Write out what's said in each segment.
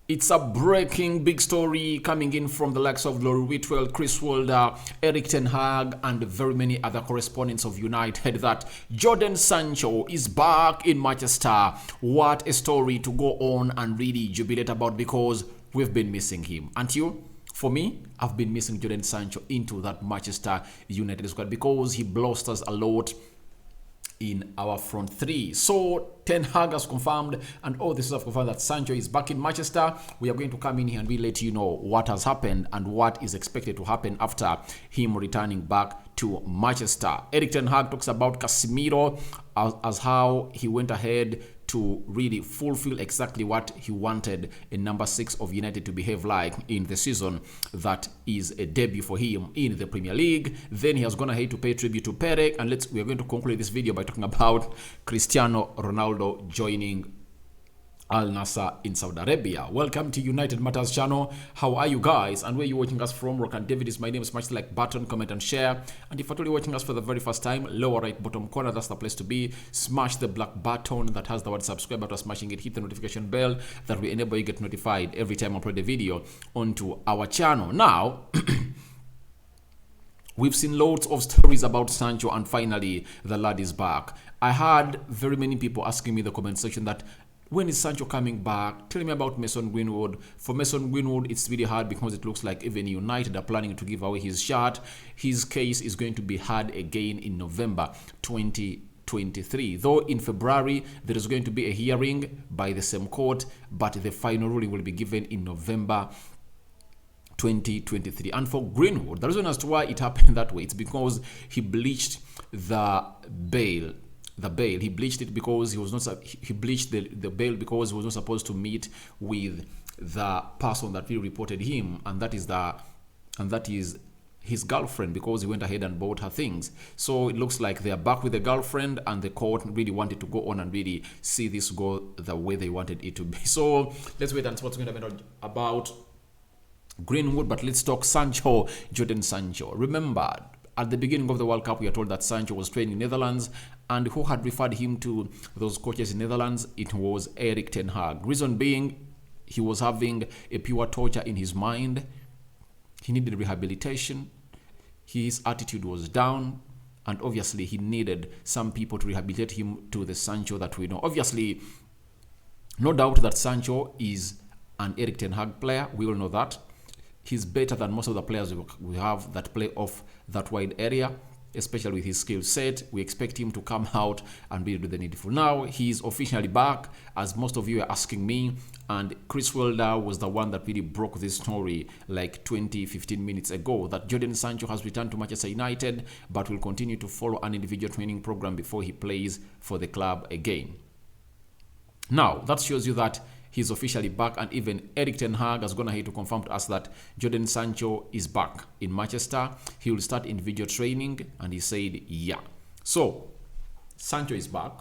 It's a breaking big story coming in from the likes of Laurie Whitwell, Chris Wilder, Eric Ten Hag, and very many other correspondents of United that Jodan Sancho is back in Manchester. What a story to go on and really jubilate about because we've been missing him. And you? For me, I've been missing Jodan Sancho into that Manchester United squad because he blusters a lot in our front three. So Ten Hag has confirmed, and all this have confirmed that Sancho is back in Manchester. We are going to come in here and we let you know what has happened and what is expected to happen after him returning back to Manchester. Eric Ten Hag talks about Casemiro as how he went ahead to really fulfill exactly what he wanted in number 6 of United to behave like in the season that is a debut for him in the Premier League. Then he has gone ahead to pay tribute to Pere, and we are going to conclude this video by talking about Cristiano Ronaldo joining Al Nassr in Saudi Arabia. Welcome to United Matters channel. How are you guys? And where you watching us from? Rock and David is my name. Smash the like button, comment and share. And if you're totally watching us for the very first time, lower right bottom corner, that's the place to be. Smash the black button that has the word subscribe. After smashing it, hit the notification bell that will enable you get notified every time I upload a video onto our channel. Now, we've seen loads of stories about Sancho, and finally the lad is back. I had very many people asking me in the comment section that when is Sancho coming back? Tell me about Mason Greenwood. For Mason Greenwood, it's really hard because it looks like even United are planning to give away his shirt. His case is going to be heard again in November 2023. Though in February, there is going to be a hearing by the same court, but the final ruling will be given in November 2023. And for Greenwood, the reason as to why it happened that way, it's because he bleached the bail. He bleached it because he was not. He bleached the bail because he was not supposed to meet with the person that really reported him, and that is his girlfriend, because he went ahead and bought her things. So it looks like they are back with the girlfriend, and the court really wanted to go on and really see this go the way they wanted it to be. So let's wait and see what's going to happen about Greenwood. But let's talk Sancho, Jodan Sancho. Remember, at the beginning of the World Cup, we are told that Sancho was training in Netherlands, and who had referred him to those coaches in Netherlands? It was Eric Ten Hag. Reason being, he was having a pure torture in his mind. He needed rehabilitation. His attitude was down, and obviously he needed some people to rehabilitate him to the Sancho that we know. Obviously, no doubt that Sancho is an Eric Ten Hag player. We all know that. He's better than most of the players we have that play off that wide area, especially with his skill set. We expect him to come out and really do the needful. Now, he's officially back, as most of you are asking me, and Chris Wilder was the one that really broke this story like 15 minutes ago, that Jodan Sancho has returned to Manchester United, but will continue to follow an individual training program before he plays for the club again. Now, that shows you that he's officially back, and even Eric Ten Hag has gone ahead to confirm to us that Jodan Sancho is back in Manchester. He will start individual training, and he said, yeah. So, Sancho is back,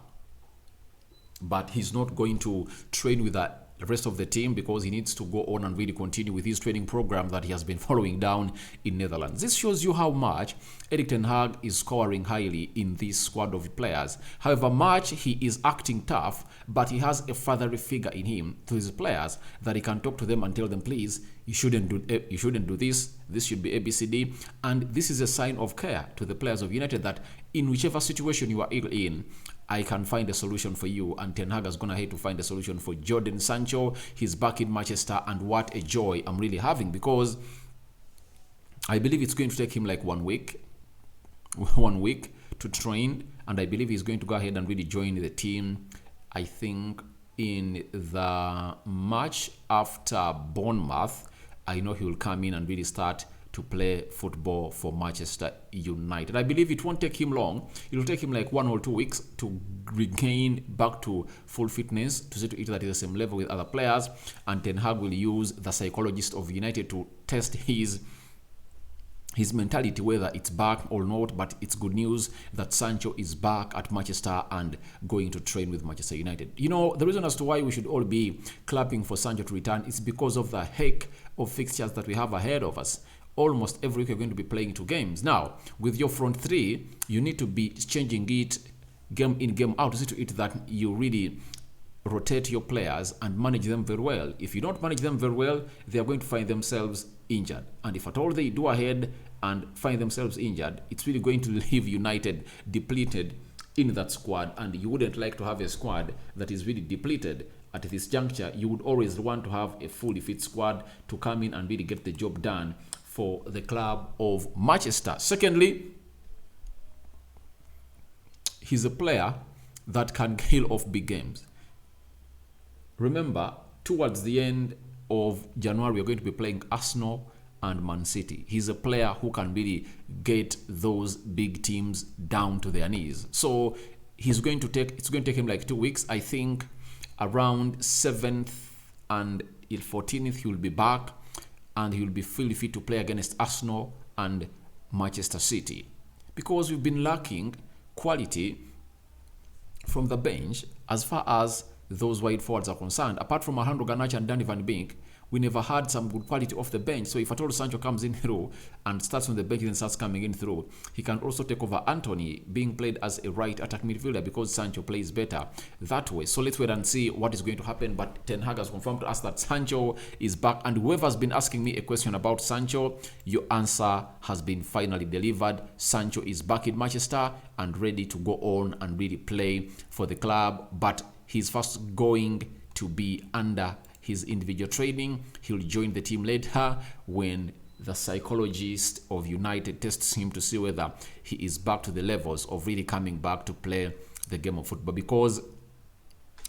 but he's not going to train with the rest of the team because he needs to go on and really continue with his training program that he has been following down in Netherlands. This shows you how much Eric Ten Hag is scoring highly in this squad of players. However much he is acting tough, but he has a fatherly figure in him to his players that he can talk to them and tell them, please, you shouldn't do this. This should be ABCD. And this is a sign of care to the players of United that in whichever situation you are ill in, I can find a solution for you. And Ten Hag has gone ahead to find a solution for Jodan Sancho. He's back in Manchester, and what a joy I'm really having, because I believe it's going to take him like 1 week to train, and I believe he's going to go ahead and really join the team, I think, in the match after Bournemouth. I know he will come in and really start to play football for Manchester United. I believe it won't take him long. It will take him like 1 or 2 weeks to regain back to full fitness, to see to it that he's the same level with other players. And Ten Hag will use the psychologist of United to test his mentality, whether it's back or not. But it's good news that Sancho is back at Manchester and going to train with Manchester United. You know, the reason as to why we should all be clapping for Sancho to return is because of the heck of fixtures that we have ahead of us. Almost every week you're going to be playing 2 games. Now, with your front three, you need to be changing it game in, game out to see to it that you really rotate your players and manage them very well. If you don't manage them very well, they are going to find themselves injured. And if at all they do ahead and find themselves injured, it's really going to leave United depleted in that squad. And you wouldn't like to have a squad that is really depleted at this juncture. You would always want to have a fully fit squad to come in and really get the job done for the club of Manchester. Secondly, he's a player that can kill off big games. Remember, towards the end of January, we're going to be playing Arsenal and Man City. He's a player who can really get those big teams down to their knees. So it's going to take him like 2 weeks. I think around 7th and 14th he will be back, and he will be fully fit to play against Arsenal and Manchester City. Because we've been lacking quality from the bench as far as those wide forwards are concerned. Apart from Alejandro Garnacho and Danny Van Beek, we never had some good quality off the bench. So if at all Sancho comes in through and starts on the bench and starts coming in through, he can also take over Anthony being played as a right attack midfielder because Sancho plays better that way. So let's wait and see what is going to happen. But Ten Hag has confirmed to us that Sancho is back. And whoever's been asking me a question about Sancho, your answer has been finally delivered. Sancho is back in Manchester and ready to go on and really play for the club. But he's first going to be under his individual training. He'll join the team later when the psychologist of United tests him to see whether he is back to the levels of really coming back to play the game of football, because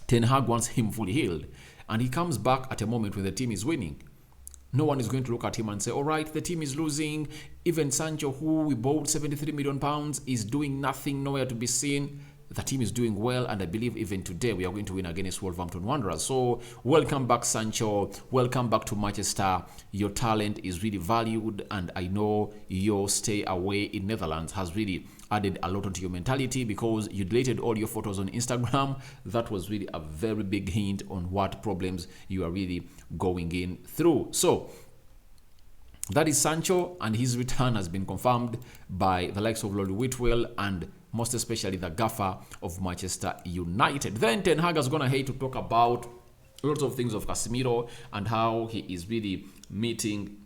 Ten Hag wants him fully healed, and he comes back at a moment when the team is winning. No one is going to look at him and say, all right, the team is losing. Even Sancho, who we bought £73 million, is doing nothing, nowhere to be seen. The team is doing well, and I believe even today we are going to win against Wolverhampton Wanderers. So welcome back, Sancho. Welcome back to Manchester. Your talent is really valued, and I know your stay away in Netherlands has really added a lot onto your mentality, because you deleted all your photos on Instagram. That was really a very big hint on what problems you are really going in through. So that is Sancho, and his return has been confirmed by the likes of Lolly Whitwell and most especially the gaffer of Manchester United. Then Ten Hag has gone ahead to talk about lots of things of Casemiro and how he is really meeting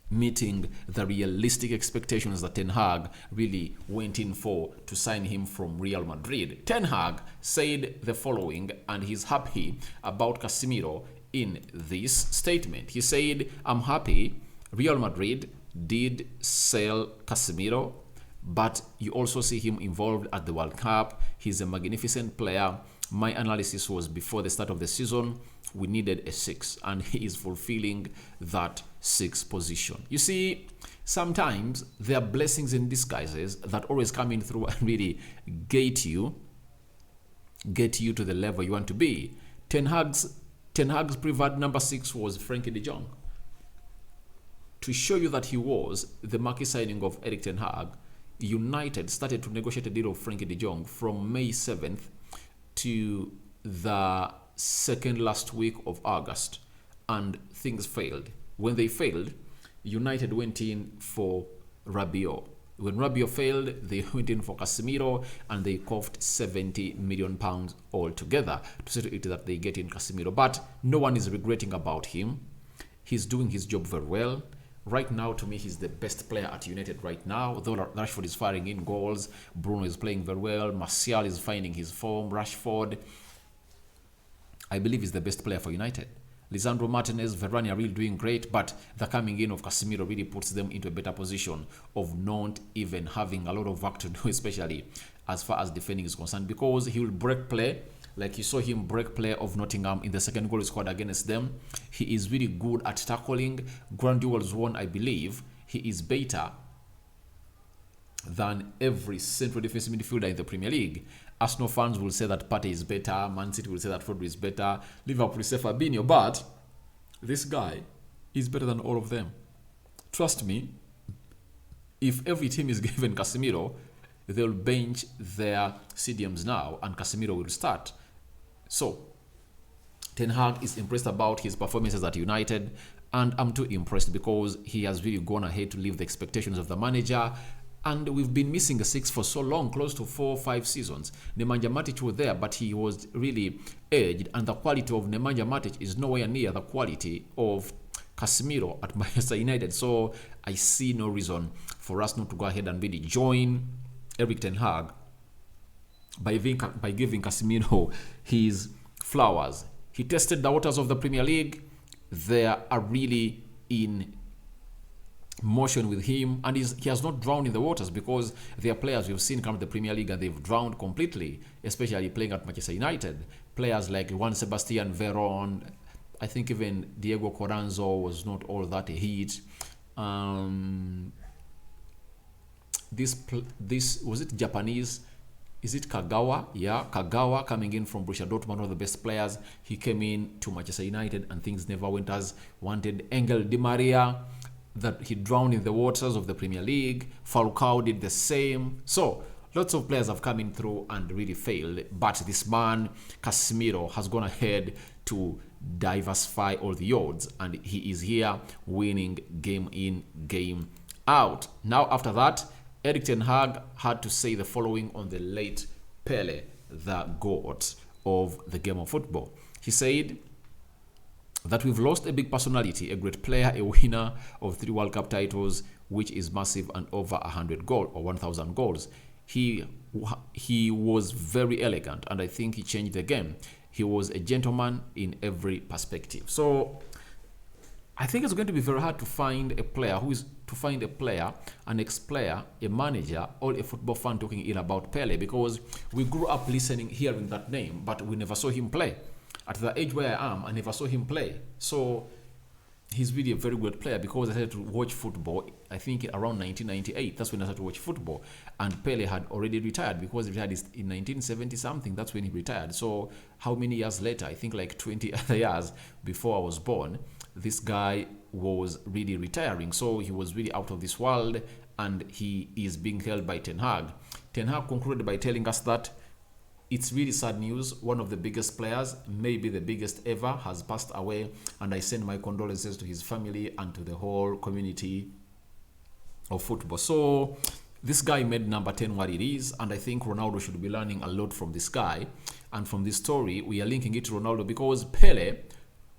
the realistic expectations that Ten Hag really went in for to sign him from Real Madrid. Ten Hag said the following, and he's happy about Casemiro in this statement. He said, I'm happy Real Madrid did sell Casemiro, but you also see him involved at the World Cup. He's a magnificent player. My analysis was before the start of the season, we needed a 6, and he is fulfilling that 6 position. You see, sometimes there are blessings in disguises that always come in through and really get you to the level you want to be. Ten Hag's preferred number 6 was Frankie de Jong. To show you that he was the marquee signing of Erik Ten Hag, United started to negotiate a deal of Frankie de Jong from May 7th to the second last week of August, and things failed. When they failed, United went in for Rabiot. When Rabiot failed, they went in for Casemiro, and they coughed £70 million altogether to see to it that they get in Casemiro. But no one is regretting about him. He's doing his job very well. Right now, to me, he's the best player at United right now. Though Rashford is firing in goals, Bruno is playing very well, Martial is finding his form, Rashford, I believe, is the best player for United. Lisandro Martinez, Varane are really doing great, but the coming in of Casemiro really puts them into a better position of not even having a lot of work to do, especially as far as defending is concerned, because he will break play. Like you saw him break play of Nottingham in the second goal he scored against them. He is really good at tackling. Grand duels won, I believe. He is better than every central defensive midfielder in the Premier League. Arsenal fans will say that Partey is better. Man City will say that Rodri is better. Liverpool will say Fabinho. But this guy is better than all of them. Trust me, if every team is given Casemiro, they'll bench their CDMs now, and Casemiro will start. So, Ten Hag is impressed about his performances at United, and I'm too impressed because he has really gone ahead to live the expectations of the manager. And we've been missing a six for so long, close to 4 or 5 seasons. Nemanja Matic was there, but he was really aged, and the quality of Nemanja Matic is nowhere near the quality of Casemiro at Manchester United. So I see no reason for us not to go ahead and really join Erik ten Hag by giving Casemiro his flowers. He tested the waters of the Premier League. They are really in motion with him, and he has not drowned in the waters, because there are players we've seen come to the Premier League and they've drowned completely, especially playing at Manchester United. Players like Juan Sebastian Veron, I think even Diego Coranzo was not all that a hit. This was it Japanese? Is it Kagawa? Yeah, Kagawa coming in from Borussia Dortmund, one of the best players. He came in to Manchester United and things never went as wanted. Angel Di Maria, that he drowned in the waters of the Premier League. Falcao did the same. So lots of players have come in through and really failed. But this man, Casemiro, has gone ahead to diversify all the odds, and he is here winning game in, game out. Now, after that, Erik ten Hag had to say the following on the late Pele, the GOAT of the game of football. He said that we've lost a big personality, a great player, a winner of 3 World Cup titles, which is massive, and over 100 goals or 1,000 goals. He was very elegant, and I think he changed the game. He was a gentleman in every perspective. So I think it's going to be very hard to find a player an ex-player, a manager, or a football fan talking ill about Pele, because we grew up hearing that name, but we never saw him play. At the age where I am, I never saw him play. So he's really a very good player, because I started to watch football, I think around 1998. That's when I started to watch football. And Pele had already retired, because he retired in 1970 something. That's when he retired. So how many years later? I think like 20 other years before I was born, this guy was really retiring. So he was really out of this world, and he is being held by Ten Hag. Ten Hag concluded by telling us that it's really sad news. One of the biggest players, maybe the biggest ever, has passed away, and I send my condolences to his family and to the whole community of football. So this guy made number 10 what it is, and I think Ronaldo should be learning a lot from this guy. And from this story, we are linking it to Ronaldo, because Pele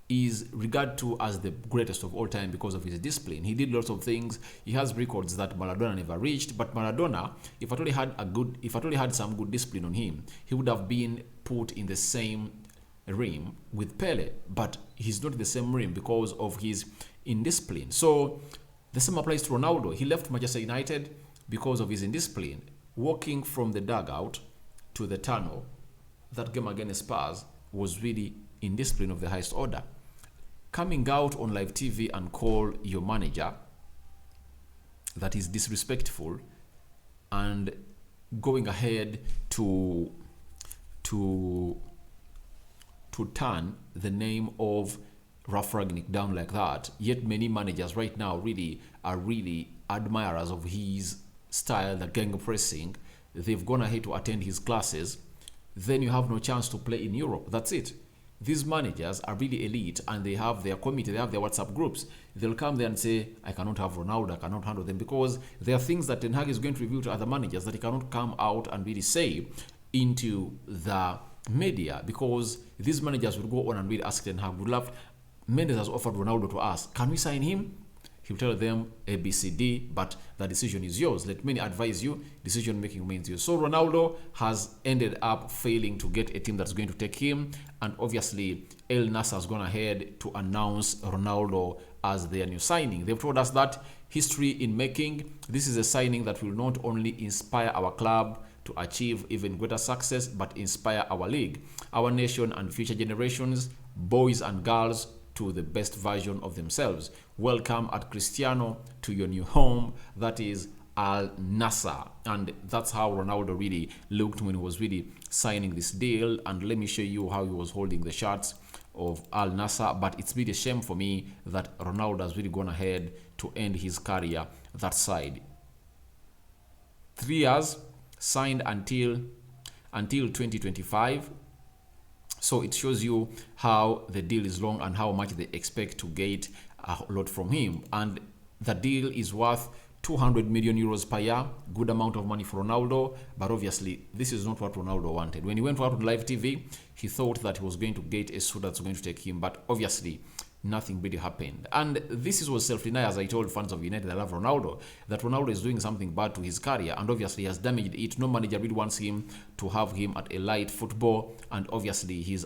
is regarded to as the greatest of all time because of his discipline. He did lots of things. He has records that Maradona never reached. But Maradona, if at all he had some good discipline on him, he would have been put in the same rim with Pele. But he's not in the same rim because of his indiscipline. So the same applies to Ronaldo. He left Manchester United because of his indiscipline. Walking from the dugout to the tunnel, that game against Spurs was really indiscipline of the highest order. Coming out on live TV and call your manager that is disrespectful, and going ahead to turn the name of Ralf Rangnick down like that. Yet many managers right now are really admirers of his style, the gang pressing. They've gone ahead to attend his classes. Then you have no chance to play in Europe. That's it. These managers are really elite, and they have their committee, they have their WhatsApp groups. They'll come there and say, I cannot have Ronaldo, I cannot handle them, because there are things that Ten Hag is going to reveal to other managers that he cannot come out and really say into the media, because these managers will go on and really ask Ten Hag, Mendes has offered Ronaldo to us, can we sign him? He'll tell them A, B, C, D, but the decision is yours. Let me advise you, decision making remains yours. So Ronaldo has ended up failing to get a team that's going to take him, and obviously El Nassr has gone ahead to announce Ronaldo as their new signing. They've told us that history in making. This is a signing that will not only inspire our club to achieve even greater success, but inspire our league, our nation, and future generations, boys and girls, to the best version of themselves. Welcome at Cristiano to your new home, that is Al Nassr. And that's how Ronaldo really looked when he was really signing this deal. And let me show you how he was holding the shirts of Al Nassr. But it's really a shame for me that Ronaldo has really gone ahead to end his career that side. 3 years, signed until 2025. So it shows you how the deal is long and how much they expect to get a lot from him. And the deal is worth 200 million euros per year, good amount of money for Ronaldo, but obviously this is not what Ronaldo wanted. When he went out on live TV, he thought that he was going to get a suit that's going to take him, but obviously nothing really happened. And this was self-denial, as I told fans of United, I love Ronaldo, that Ronaldo is doing something bad to his career, and obviously he has damaged it. No manager really wants him to have him at elite football, and obviously he's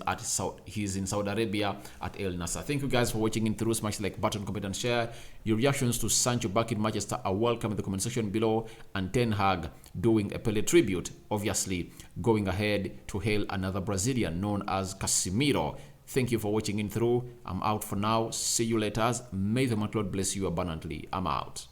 in Saudi Arabia at El Nassr. Thank you guys for watching in through. Smash the like button, comment and share. Your reactions to Sancho back in Manchester are welcome in the comment section below, and Ten Hag doing a Pele tribute, obviously going ahead to hail another Brazilian known as Casemiro. Thank you for watching in through. I'm out for now. See you later. May the Lord bless you abundantly. I'm out.